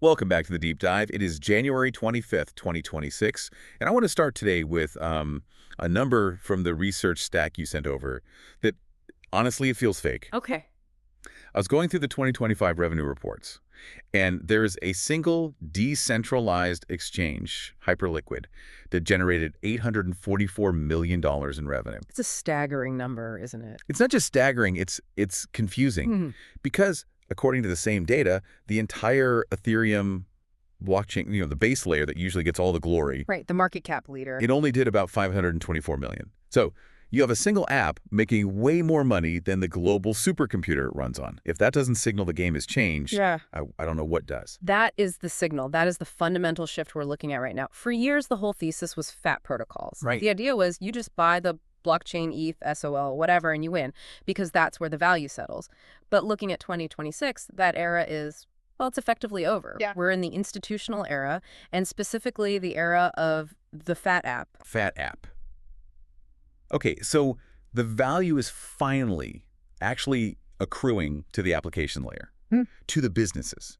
Welcome back to the Deep Dive. It is January 25th, 2026, and I want to start today with a number from the research stack you sent over that, honestly, it feels fake. Okay. I was going through the 2025 revenue reports, and there's a single decentralized exchange, Hyperliquid, that generated $844 million in revenue. It's a staggering number, isn't it? It's not just staggering, it's confusing Mhm. because, according to the same data, the entire Ethereum blockchain, the base layer that usually gets all the glory, Right, the market cap leader. it only did about 524 million. So you have a single app making way more money than the global supercomputer it runs on. If that doesn't signal the game has changed, Yeah. I don't know what does. That is the signal. That is the fundamental shift we're looking at right now. For years, the whole thesis was fat protocols. Right. The idea was you just buy the blockchain, ETH, SOL, whatever, and you win because that's where the value settles. But looking at 2026, that era is, well, it's effectively over. Yeah. We're in the institutional era, and specifically the era of the fat app. Fat app. Okay, so the value is finally actually accruing to the application layer, to the businesses,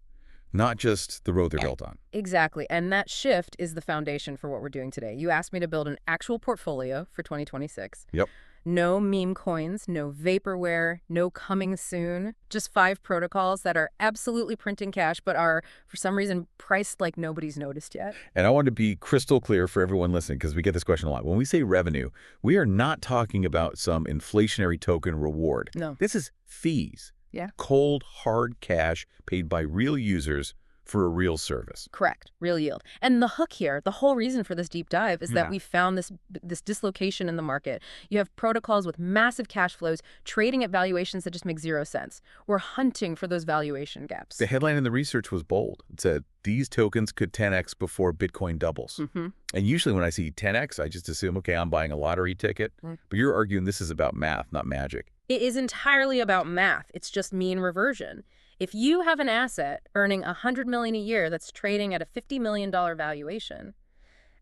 not just the road they're built on. Exactly. And that shift is the foundation for what we're doing today. You asked me to build an actual portfolio for 2026. Yep. No meme coins, no vaporware, no coming soon. Just 5 protocols that are absolutely printing cash, but are, for some reason, priced like nobody's noticed yet. And I want to be crystal clear for everyone listening, because we get this question a lot. When we say revenue, we are not talking about some inflationary token reward. No. This is fees. Yeah. Cold, hard cash paid by real users for a real service. Correct. Real yield. And the hook here, the whole reason for this deep dive is that we found this dislocation in the market. You have protocols with massive cash flows trading at valuations that just make zero sense. We're hunting for those valuation gaps. The headline in the research was bold. It said, these tokens could 10x before Bitcoin doubles. And usually when I see 10x, I just assume, okay, I'm buying a lottery ticket. But you're arguing this is about math, not magic. It is entirely about math. It's just mean reversion. If you have an asset earning $100 million a year that's trading at a $50 million valuation,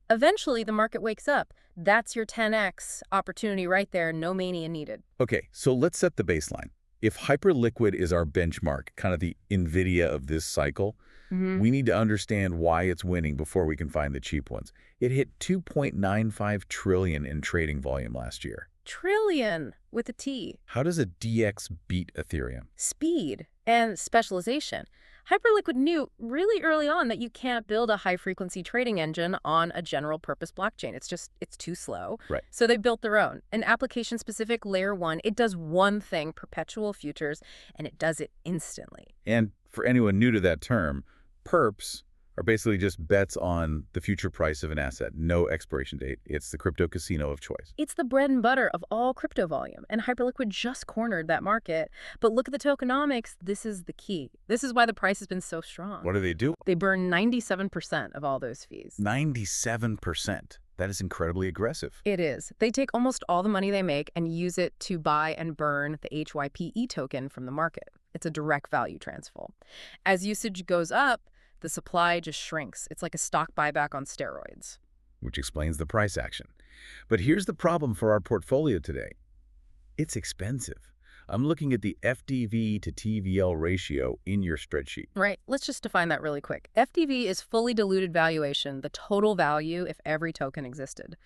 eventually the market wakes up. That's your 10x opportunity right there, no mania needed. Okay, so let's set the baseline. If Hyperliquid is our benchmark, kind of the NVIDIA of this cycle, we need to understand why it's winning before we can find the cheap ones. It hit 2.95 trillion in trading volume last year. Trillion with a T. How does a DX beat Ethereum? Speed and specialization. Hyperliquid knew really early on that you can't build a high-frequency trading engine on a general-purpose blockchain. It's too slow. Right. So they built their own. An application-specific layer 1. It does one thing, perpetual futures, and it does it instantly. And for anyone new to that term, perps are basically just bets on the future price of an asset, no expiration date. It's the crypto casino of choice. It's the bread and butter of all crypto volume, and Hyperliquid just cornered that market. But look at the tokenomics. This is the key. This is why the price has been so strong. What do they do? They burn 97% of all those fees. 97%. That is incredibly aggressive. It is. They take almost all the money they make and use it to buy and burn the HYPE token from the market. It's a direct value transfer. As usage goes up, the supply just shrinks. It's like a stock buyback on steroids. Which explains the price action. But here's the problem for our portfolio today. It's expensive. I'm looking at the FDV to TVL ratio in your spreadsheet. Right. Let's just define that really quick. FDV is fully diluted valuation, the total value if every token existed.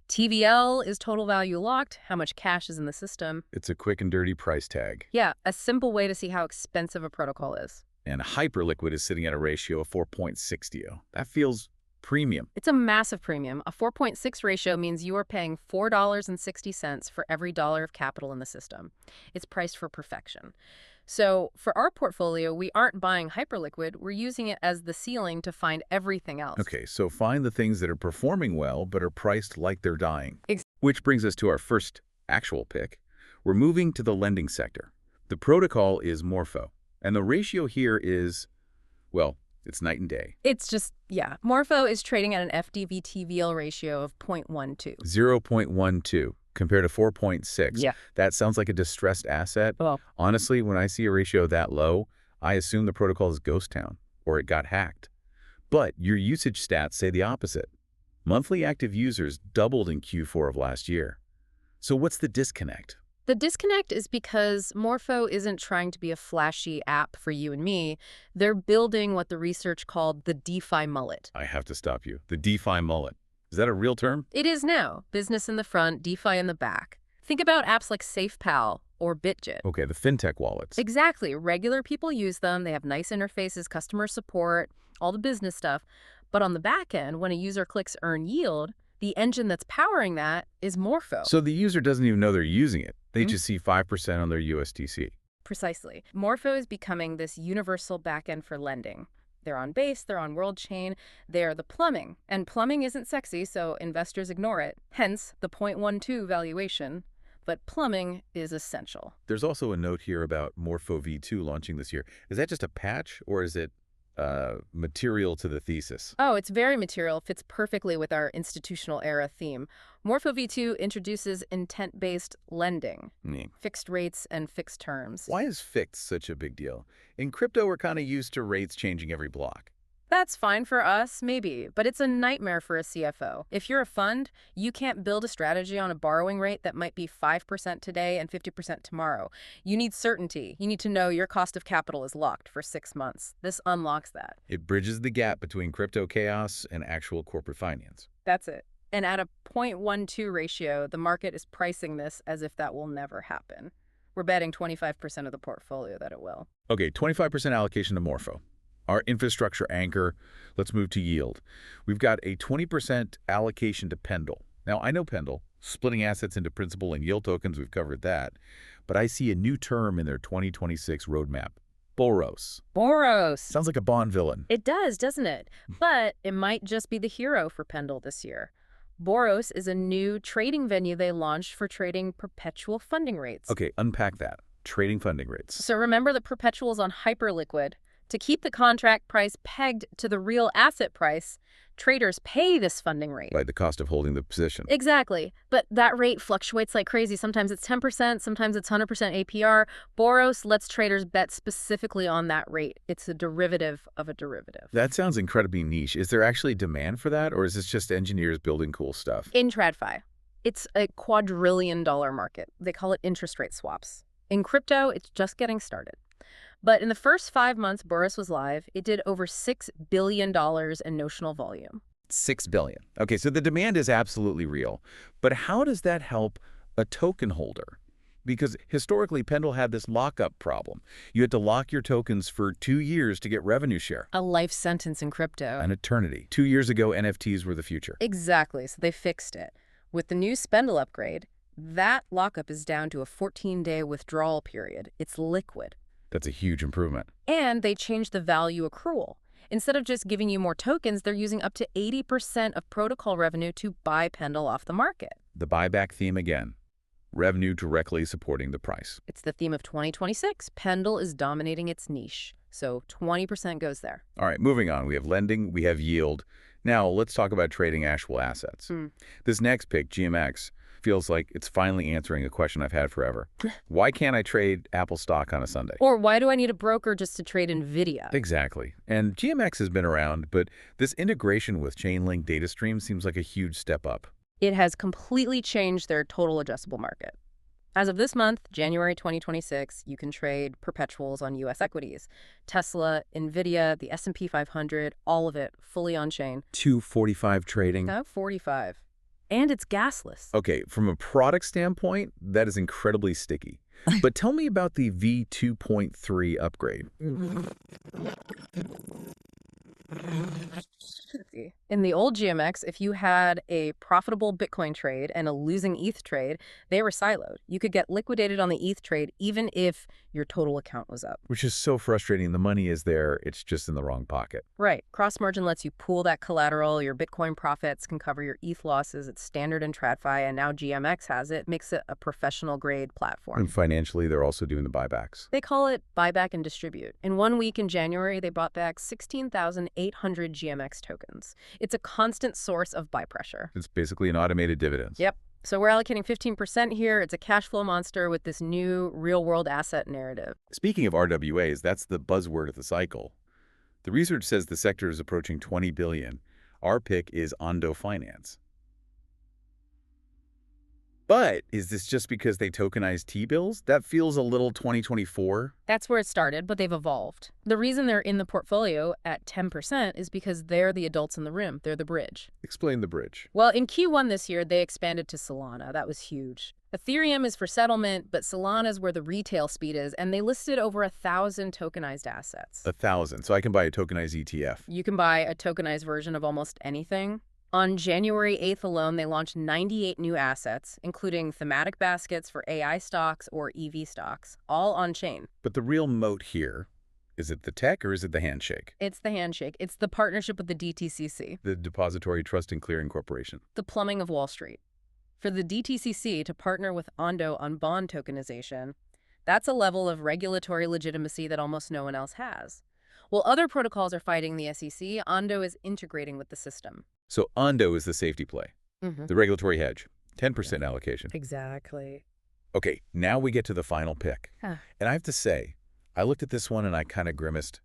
TVL is total value locked, how much cash is in the system. It's a quick and dirty price tag. Yeah, a simple way to see how expensive a protocol is. And Hyperliquid is sitting at a ratio of 4.60. That feels premium. It's a massive premium. A 4.6 ratio means you are paying $4.60 for every dollar of capital in the system. It's priced for perfection. So for our portfolio, we aren't buying Hyperliquid. We're using it as the ceiling to find everything else. Okay, so find the things that are performing well but are priced like they're dying. Which brings us to our first actual pick. We're moving to the lending sector. The protocol is Morpho. And the ratio here is, well, it's night and day. It's just, yeah. Morpho is trading at an FDV TVL ratio of 0.12. 0.12 compared to 4.6. Yeah. That sounds like a distressed asset. Well, Honestly, when I see a ratio that low, I assume the protocol is ghost town or it got hacked. But your usage stats say the opposite. Monthly active users doubled in Q4 of last year. So what's the disconnect? The disconnect is because Morpho isn't trying to be a flashy app for you and me. They're building what the research called the DeFi mullet. I have to stop you. The DeFi mullet. Is that a real term? It is now. Business in the front, DeFi in the back. Think about apps like SafePal or BitGit. Okay, the fintech wallets. Exactly. Regular people use them. They have nice interfaces, customer support, all the business stuff. But on the back end, when a user clicks Earn Yield, the engine that's powering that is Morpho. So the user doesn't even know they're using it. They just see 5% on their USDC. Precisely. Morpho is becoming this universal backend for lending. They're on Base, they're on World Chain, they're the plumbing. And plumbing isn't sexy, so investors ignore it. Hence, the 0.12 valuation. But plumbing is essential. There's also a note here about Morpho V2 launching this year. Is that just a patch, or is it material to the thesis? Oh, it's very material, fits perfectly with our institutional era theme. Morpho V2 introduces intent-based lending, fixed rates and fixed terms. Why is fixed such a big deal? In crypto, we're kind of used to rates changing every block. That's fine for us, maybe, but it's a nightmare for a CFO. If you're a fund, you can't build a strategy on a borrowing rate that might be 5% today and 50% tomorrow. You need certainty. You need to know your cost of capital is locked for 6 months. This unlocks that. It bridges the gap between crypto chaos and actual corporate finance. That's it. And at a 0.12 ratio, the market is pricing this as if that will never happen. We're betting 25% of the portfolio that it will. Okay, 25% allocation to Morpho. Our infrastructure anchor. Let's move to yield. We've got a 20% allocation to Pendle. Now, I know Pendle, splitting assets into principal and yield tokens, we've covered that. But I see a new term in their 2026 roadmap. Boros. Boros. Sounds like a Bond villain. It does, doesn't it? But it might just be the hero for Pendle this year. Boros is a new trading venue they launched for trading perpetual funding rates. Okay, unpack that. Trading funding rates. So remember the perpetuals on Hyperliquid. To keep the contract price pegged to the real asset price, traders pay this funding rate. Like the cost of holding the position. Exactly. But that rate fluctuates like crazy. Sometimes it's 10%, sometimes it's 100% APR. Boros lets traders bet specifically on that rate. It's a derivative of a derivative. That sounds incredibly niche. Is there actually demand for that, or is this just engineers building cool stuff? In TradFi, it's a quadrillion-dollar market. They call it interest rate swaps. In crypto, it's just getting started. But in the first 5 months Boros was live, it did over $6 billion in notional volume. $6 billion. Okay, so the demand is absolutely real. But how does that help a token holder? Because historically, Pendle had this lockup problem. You had to lock your tokens for 2 years to get revenue share. A life sentence in crypto. An eternity. 2 years ago, NFTs were the future. Exactly, so they fixed it. With the new Spendle upgrade, that lockup is down to a 14-day withdrawal period. It's liquid. That's a huge improvement. And they changed the value accrual. Instead of just giving you more tokens, they're using up to 80% of protocol revenue to buy Pendle off the market. The buyback theme again. Revenue directly supporting the price. It's the theme of 2026. Pendle is dominating its niche. So 20% goes there. All right, moving on. We have lending, we have yield. Now, let's talk about trading actual assets. This next pick, GMX, feels like it's finally answering a question I've had forever. Why can't I trade Apple stock on a Sunday? Or why do I need a broker just to trade NVIDIA? Exactly. And GMX has been around, but this integration with Chainlink data stream seems like a huge step up. It has completely changed their total addressable market. As of this month, January 2026, you can trade perpetuals on U.S. equities. Tesla, NVIDIA, the S&P 500, all of it fully on-chain. 245 trading. 45. And it's gasless. Okay, from a product standpoint, that is incredibly sticky. But tell me about the V2.3 upgrade. In the old GMX, if you had a profitable Bitcoin trade and a losing ETH trade, they were siloed. You could get liquidated on the ETH trade even if your total account was up. Which is so frustrating. The money is there, it's just in the wrong pocket. Right. Cross-margin lets you pool that collateral. Your Bitcoin profits can cover your ETH losses. It's standard in TradFi, and now GMX has it. Makes it a professional-grade platform. And financially, they're also doing the buybacks. They call it buyback and distribute. In 1 week in January, they bought back 16,800 GMX tokens. It's a constant source of buy pressure. It's basically an automated dividend. Yep. So we're allocating 15% here. It's a cash flow monster with this new real-world asset narrative. Speaking of RWAs, that's the buzzword of the cycle. The research says the sector is approaching $20 billion. Our pick is Ondo Finance. But is this just because they tokenize T-bills? That feels a little 2024. That's where it started, but they've evolved. The reason they're in the portfolio at 10% is because they're the adults in the room. They're the bridge. Explain the bridge. Well, in Q1 this year, they expanded to Solana. That was huge. Ethereum is for settlement, but Solana is where the retail speed is, and they listed over 1,000 tokenized assets. 1,000. So I can buy a tokenized ETF. You can buy a tokenized version of almost anything. On January 8th alone, they launched 98 new assets, including thematic baskets for AI stocks or EV stocks, all on-chain. But the real moat here, is it the tech or is it the handshake? It's the handshake. It's the partnership with the DTCC. The Depository Trust and Clearing Corporation. The plumbing of Wall Street. For the DTCC to partner with Ondo on bond tokenization, that's a level of regulatory legitimacy that almost no one else has. While other protocols are fighting the SEC, Ondo is integrating with the system. So Ondo is the safety play, the regulatory hedge, 10% allocation. Exactly. Okay, now we get to the final pick. And I have to say, I looked at this one and I kind of grimaced.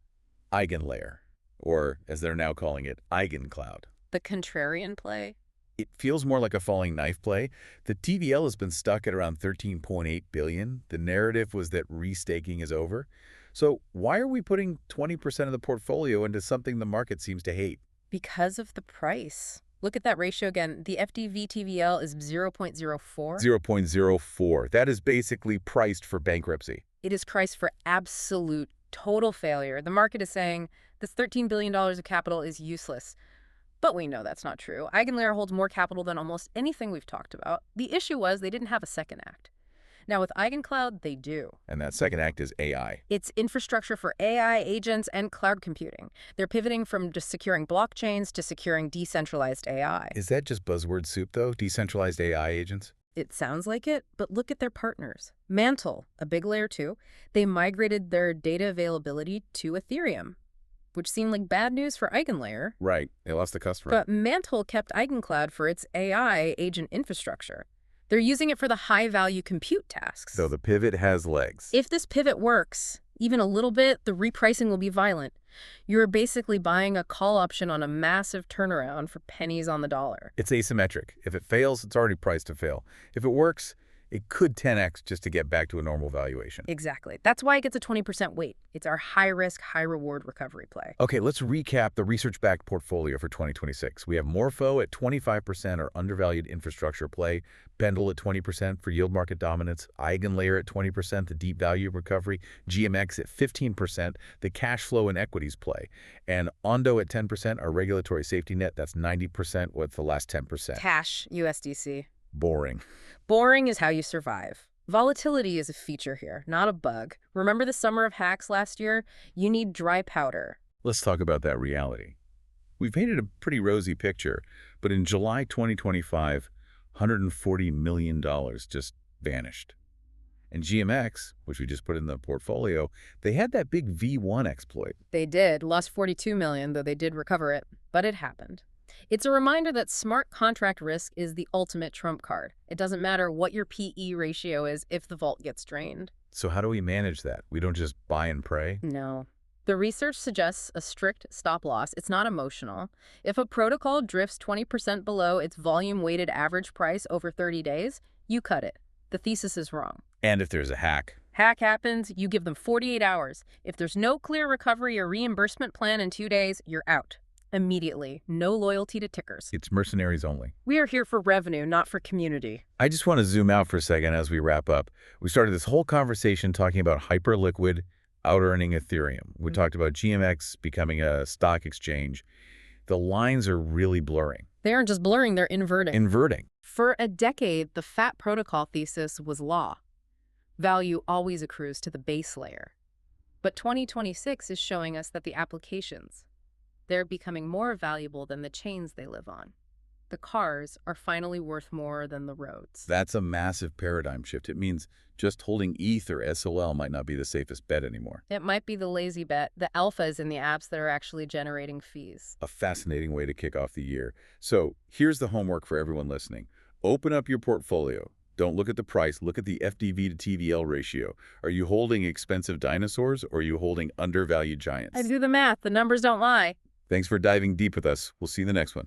Eigenlayer, or as they're now calling it, Eigencloud. The contrarian play? It feels more like a falling knife play. The TVL has been stuck at around 13.8 billion. The narrative was that restaking is over. So why are we putting 20% of the portfolio into something the market seems to hate? Because of the price. Look at that ratio again. The FDV TVL is 0.04. 0.04. That is basically priced for bankruptcy. It is priced for absolute total failure. The market is saying this $13 billion of capital is useless. But we know that's not true. Eigenlayer holds more capital than almost anything we've talked about. The issue was they didn't have a second act. Now with Eigencloud, they do. And that second act is AI. It's infrastructure for AI, agents, and cloud computing. They're pivoting from just securing blockchains to securing decentralized AI. Is that just buzzword soup, though? Decentralized AI agents? It sounds like it, but look at their partners. Mantle, a big layer 2, they migrated their data availability to Ethereum, which seemed like bad news for Eigenlayer. Right. They lost the customer. But Mantle kept Eigencloud for its AI agent infrastructure. They're using it for the high-value compute tasks. So the pivot has legs. If this pivot works, even a little bit, the repricing will be violent. You're basically buying a call option on a massive turnaround for pennies on the dollar. It's asymmetric. If it fails, it's already priced to fail. If it works, it could 10x just to get back to a normal valuation. Exactly. That's why it gets a 20% weight. It's our high-risk, high-reward recovery play. Okay, let's recap the research-backed portfolio for 2026. We have Morpho at 25% or undervalued infrastructure play, Pendle at 20% for yield market dominance, Eigenlayer at 20%, the deep value recovery, GMX at 15%, the cash flow and equities play, and Ondo at 10%, our regulatory safety net. That's 90% with the last 10%. Cash, USDC. Boring. Boring is how you survive. Volatility is a feature here, not a bug. Remember the summer of hacks last year? You need dry powder. Let's talk about that reality. We've painted a pretty rosy picture, but in July 2025, $140 million just vanished. And GMX, which we just put in the portfolio, they had that big V1 exploit. They did. Lost $42 million, though they did recover it. But it happened. It's a reminder that smart contract risk is the ultimate trump card. It doesn't matter what your PE ratio is if the vault gets drained. So how do we manage that? We don't just buy and pray? No. The research suggests a strict stop loss. It's not emotional. If a protocol drifts 20% below its volume-weighted average price over 30 days, you cut it. The thesis is wrong. And if there's a hack? Hack happens, you give them 48 hours. If there's no clear recovery or reimbursement plan in 2 days, you're out. Immediately. No loyalty to tickers. It's mercenaries only. We are here for revenue, not for community. I just want to zoom out for a second as we wrap up. We started this whole conversation talking about hyperliquid, out-earning Ethereum. We talked about GMX becoming a stock exchange. The lines are really blurring. They aren't just blurring, they're inverting. Inverting. For a decade, the fat protocol thesis was law. Value always accrues to the base layer. But 2026 is showing us that the applications, they're becoming more valuable than the chains they live on. The cars are finally worth more than the roads. That's a massive paradigm shift. It means just holding ETH or SOL might not be the safest bet anymore. It might be the lazy bet. The alpha is in the apps that are actually generating fees. A fascinating way to kick off the year. So here's the homework for everyone listening. Open up your portfolio. Don't look at the price. Look at the FDV to TVL ratio. Are you holding expensive dinosaurs or are you holding undervalued giants? I do the math. The numbers don't lie. Thanks for diving deep with us. We'll see you in the next one.